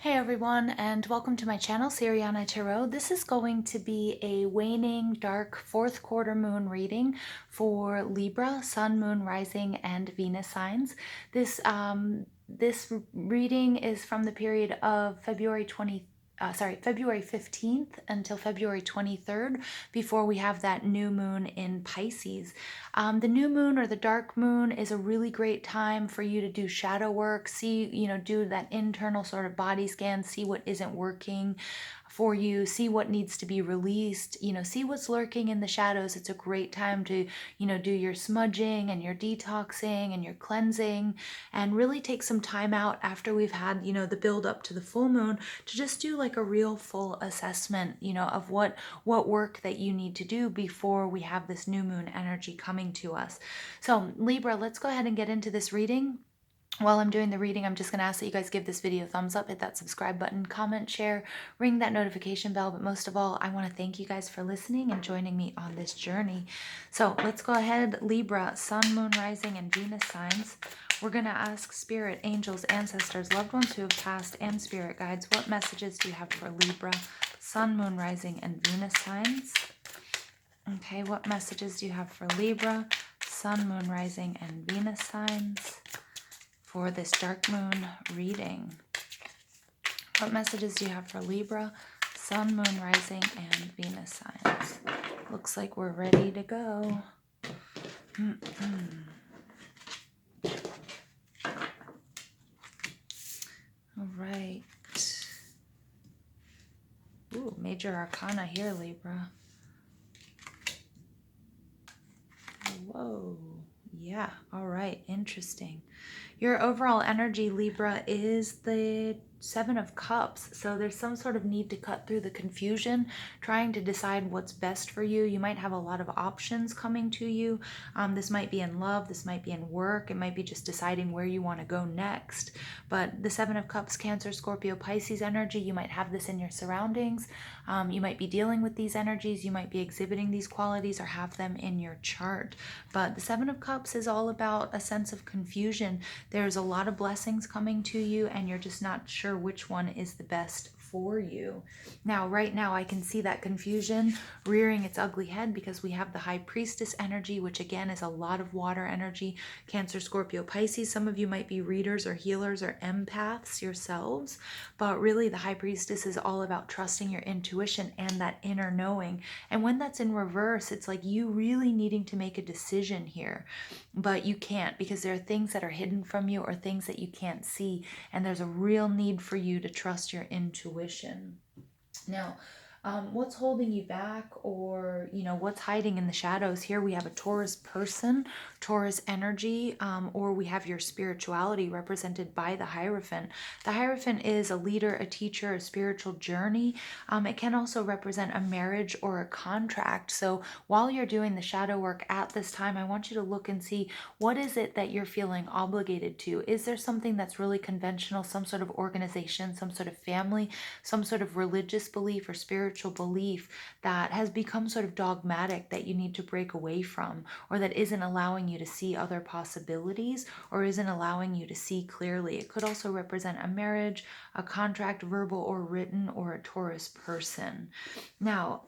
Hey everyone, and welcome to my channel, Siriana Tarot. This is going to be a waning dark fourth quarter moon reading for Libra, Sun, Moon, Rising, and Venus signs. This reading is from the period of February 15th until February 23rd before we have that new moon in Pisces. The new moon or the dark moon is a really great time for you to do shadow work, do that internal sort of body scan, see what isn't working for you, see what needs to be released, see what's lurking in the shadows. It's a great time to, do your smudging and your detoxing and your cleansing, and really take some time out after we've had, the build up to the full moon to just do like a real full assessment, of what work that you need to do before we have this new moon energy coming to us. So Libra, let's go ahead and get into this reading. While I'm doing the reading, I'm just going to ask that you guys give this video a thumbs up, hit that subscribe button, comment, share, ring that notification bell. But most of all, I want to thank you guys for listening and joining me on this journey. So let's go ahead. Libra, Sun, Moon, Rising, and Venus signs. We're going to ask Spirit, Angels, Ancestors, loved ones who have passed, and Spirit Guides, what messages do you have for Libra, Sun, Moon, Rising, and Venus signs? Okay, what messages do you have for Libra, Sun, Moon, Rising, and Venus signs for this dark moon reading? What messages do you have for Libra, Sun, Moon, Rising, and Venus signs? Looks like we're ready to go. All right. Ooh, major arcana here, Libra. Whoa. Yeah. All right. Interesting. Your overall energy, Libra, is the Seven of Cups. So there's some sort of need to cut through the confusion, trying to decide what's best for you. You might have a lot of options coming to you. This might be in love. This might be in work. It might be just deciding where you want to go next. But the Seven of Cups, Cancer, Scorpio, Pisces energy, you might have this in your surroundings. You might be dealing with these energies. You might be exhibiting these qualities or have them in your chart. But the Seven of Cups is all about a sense of confusion. There's a lot of blessings coming to you, and you're just not sure which one is the best for you. Now, right now, I can see that confusion rearing its ugly head because we have the High Priestess energy, which again is a lot of water energy. Cancer, Scorpio, Pisces. Some of you might be readers or healers or empaths yourselves, but really the High Priestess is all about trusting your intuition and that inner knowing. And when that's in reverse, it's like you really needing to make a decision here, but you can't because there are things that are hidden from you or things that you can't see, and there's a real need for you to trust your intuition. Now, what's holding you back, or what's hiding in the shadows? Here we have a Taurus person, Taurus energy, or we have your spirituality represented by the Hierophant. The Hierophant is a leader, a teacher, a spiritual journey. It can also represent a marriage or a contract. So while you're doing the shadow work at this time, I want you to look and see, what is it that you're feeling obligated to? Is there something that's really conventional, some sort of organization, some sort of family, some sort of religious belief or spiritual belief that has become sort of dogmatic that you need to break away from, or that isn't allowing you to see other possibilities, or isn't allowing you to see clearly? It could also represent a marriage, a contract, verbal or written, or a Taurus person. Now,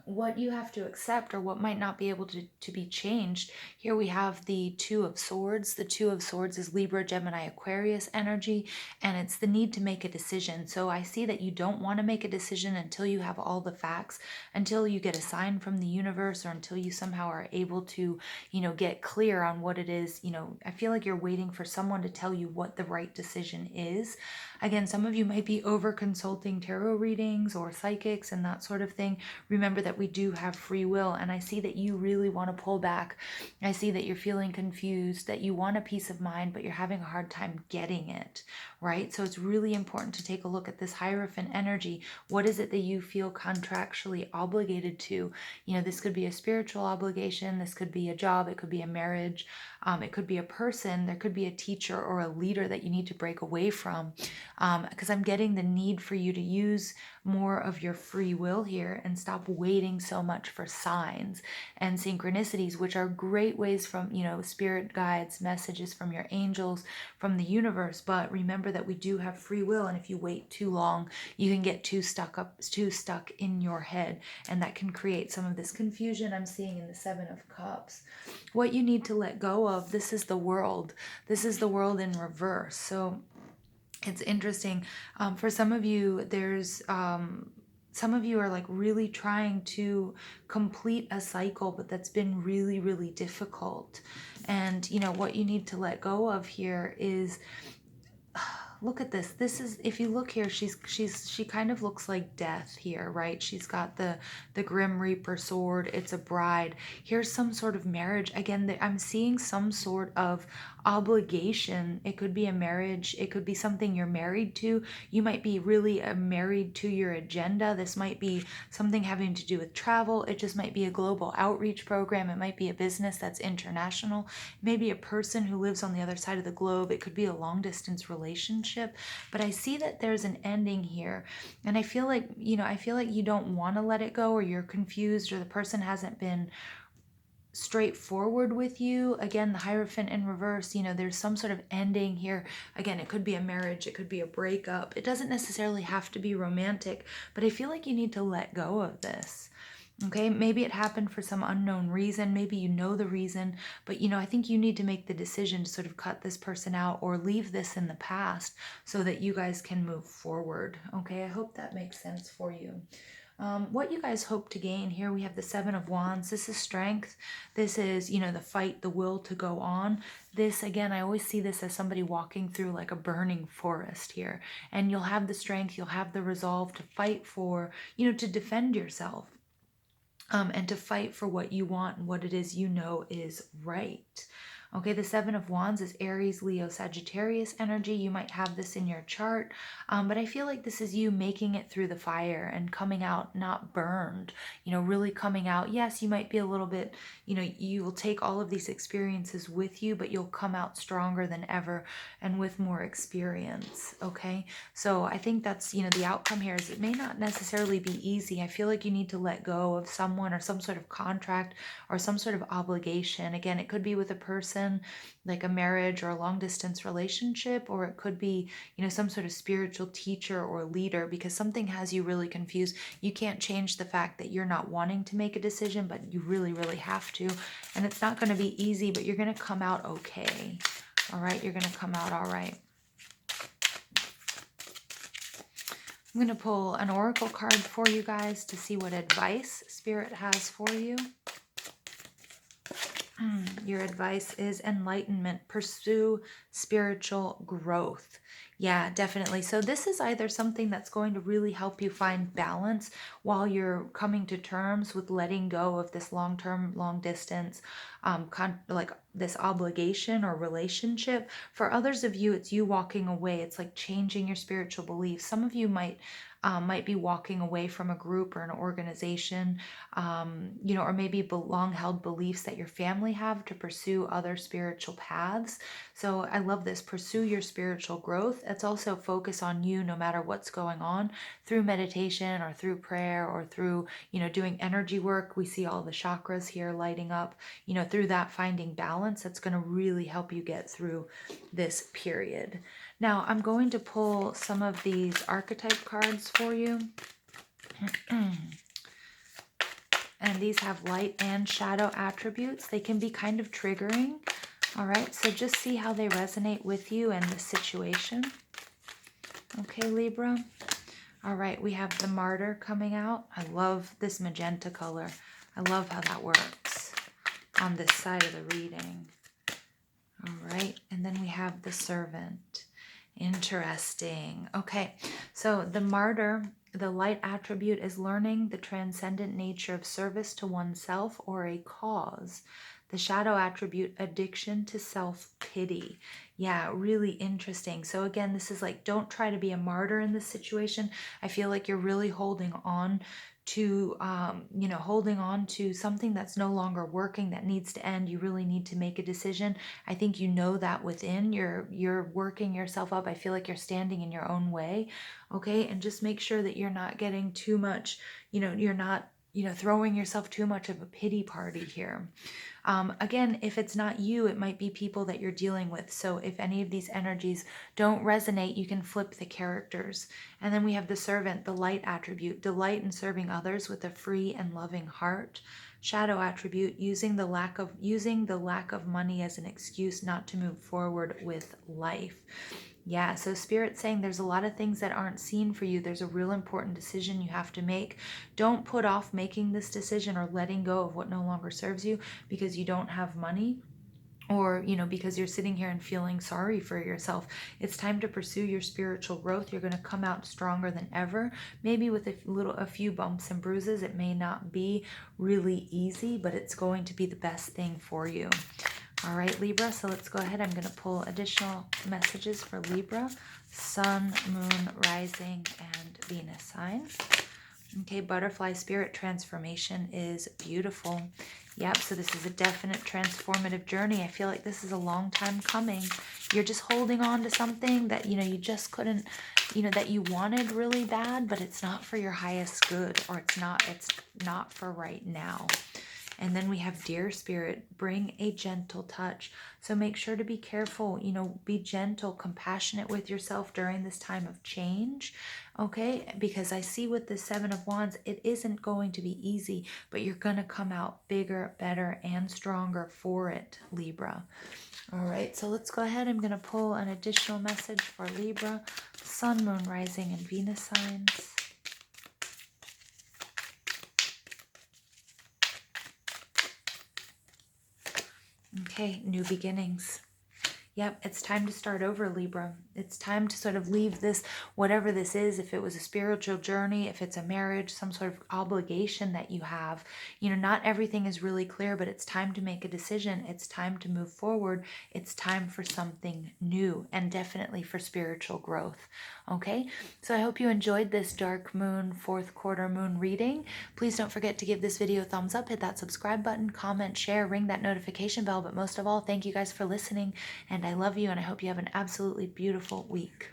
what you have to accept, or what might not be able to be changed. Here we have the Two of Swords. The Two of Swords is Libra, Gemini, Aquarius energy, and it's the need to make a decision. So I see that you don't want to make a decision until you have all the facts, until you get a sign from the universe, or until you somehow are able to, get clear on what it is. I feel like you're waiting for someone to tell you what the right decision is. Again, some of you might be over consulting tarot readings or psychics and that sort of thing. Remember that we do have free will, and I see that you really want to pull back. I see that you're feeling confused, that you want a peace of mind, but you're having a hard time getting it, right? So it's really important to take a look at this Hierophant energy. What is it that you feel contractually obligated to? This could be a spiritual obligation, this could be a job, it could be a marriage, it could be a person, there could be a teacher or a leader that you need to break away from, because I'm getting the need for you to use more of your free will here and stop waiting waiting so much for signs and synchronicities, which are great ways from, spirit guides, messages from your angels, from the universe. But remember that we do have free will, and if you wait too long, you can get too stuck in your head, and that can create some of this confusion I'm seeing in the Seven of Cups. What you need to let go of, this is the world. This is the world in reverse. So it's interesting. For some of you, some of you are like really trying to complete a cycle, but that's been really, really difficult. And, what you need to let go of here is, look at this. This is, if you look here, she kind of looks like death here, right? She's got the Grim Reaper sword. It's a bride. Here's some sort of marriage. Again, I'm seeing some sort of obligation. It could be a marriage. It could be something you're married to. You might be really married to your agenda. This might be something having to do with travel. It just might be a global outreach program. It might be a business that's international. Maybe a person who lives on the other side of the globe. It could be a long distance relationship. But I see that there's an ending here, and I feel like you don't want to let it go, or you're confused, or the person hasn't been straightforward with you. Again, the Hierophant in reverse, there's some sort of ending here. Again, it could be a marriage, it could be a breakup. It doesn't necessarily have to be romantic, but I feel like you need to let go of this. Okay, maybe it happened for some unknown reason. Maybe you know the reason, but I think you need to make the decision to sort of cut this person out or leave this in the past so that you guys can move forward. Okay, I hope that makes sense for you. What you guys hope to gain here, we have the Seven of Wands. This is strength. This is, the fight, the will to go on. This, again, I always see this as somebody walking through like a burning forest here. And you'll have the strength, you'll have the resolve to fight for, to defend yourself. And to fight for what you want and what it is is right. Okay, the Seven of Wands is Aries, Leo, Sagittarius energy. You might have this in your chart, but I feel like this is you making it through the fire and coming out not burned, really coming out. Yes, you might be a little bit, you will take all of these experiences with you, but you'll come out stronger than ever and with more experience, okay? So I think that's, the outcome here is it may not necessarily be easy. I feel like you need to let go of someone or some sort of contract or some sort of obligation. Again, it could be with a person, like a marriage or a long distance relationship, or it could be, some sort of spiritual teacher or leader, because something has you really confused. You can't change the fact that you're not wanting to make a decision, but you really, really have to. And it's not going to be easy, but you're going to come out okay. All right, you're going to come out all right. I'm going to pull an oracle card for you guys to see what advice Spirit has for you. Your advice is enlightenment. Pursue spiritual growth. Yeah, definitely. So this is either something that's going to really help you find balance while you're coming to terms with letting go of this long-term, long-distance, like this obligation or relationship. For others of you, it's you walking away. It's like changing your spiritual beliefs. Some of you might be walking away from a group or an organization, or maybe long-held beliefs that your family have to pursue other spiritual paths. So I love this. Pursue your spiritual growth. It's also focus on you no matter what's going on through meditation or through prayer or through, doing energy work. We see all the chakras here lighting up, through that finding balance. That's going to really help you get through this period. Now, I'm going to pull some of these archetype cards for you. And these have light and shadow attributes. They can be kind of triggering. All right, so just see how they resonate with you and the situation. Okay, Libra. All right, we have the Martyr coming out. I love this magenta color. I love how that works on this side of the reading. All right, and then we have the Servant. Interesting. Okay, so the Martyr, the light attribute is learning the transcendent nature of service to oneself or a cause. The shadow attribute, addiction to self-pity. Yeah, really interesting. So again, this is like, don't try to be a martyr in this situation. I feel like you're really holding on to, holding on to something that's no longer working, that needs to end. You really need to make a decision. I think you know that within. You're working yourself up. I feel like you're standing in your own way. Okay, and just make sure that you're not getting too much, you're not throwing yourself too much of a pity party here. Again, if it's not you, it might be people that you're dealing with. So if any of these energies don't resonate, you can flip the characters. And then we have the servant, the light attribute, delight in serving others with a free and loving heart. Shadow attribute, using the lack of money as an excuse not to move forward with life. Yeah, so Spirit's saying there's a lot of things that aren't seen for you. There's a real important decision you have to make. Don't put off making this decision or letting go of what no longer serves you because you don't have money, or because you're sitting here and feeling sorry for yourself. It's time to pursue your spiritual growth. You're going to come out stronger than ever, maybe with a few bumps and bruises. It may not be really easy, but it's going to be the best thing for you. All right, Libra, so let's go ahead. I'm going to pull additional messages for Libra, Sun, Moon, Rising, and Venus signs. Okay, butterfly spirit transformation is beautiful. Yep, so this is a definite transformative journey. I feel like this is a long time coming. You're just holding on to something that, you just couldn't, that you wanted really bad, but it's not for your highest good, or it's not for right now. And then we have dear spirit, bring a gentle touch. So make sure to be careful, be gentle, compassionate with yourself during this time of change. Okay, because I see with the Seven of Wands, it isn't going to be easy, but you're going to come out bigger, better, and stronger for it, Libra. All right, so let's go ahead. I'm going to pull an additional message for Libra, Sun, Moon, Rising, and Venus signs. Okay, new beginnings. Yep, it's time to start over, Libra. It's time to sort of leave this, whatever this is, if it was a spiritual journey, if it's a marriage, some sort of obligation that you have. Not everything is really clear, but it's time to make a decision. It's time to move forward. It's time for something new, and definitely for spiritual growth. Okay, so I hope you enjoyed this dark moon, 4th quarter moon reading. Please don't forget to give this video a thumbs up, hit that subscribe button, comment, share, ring that notification bell. But most of all, thank you guys for listening, and I love you, and I hope you have an absolutely beautiful week.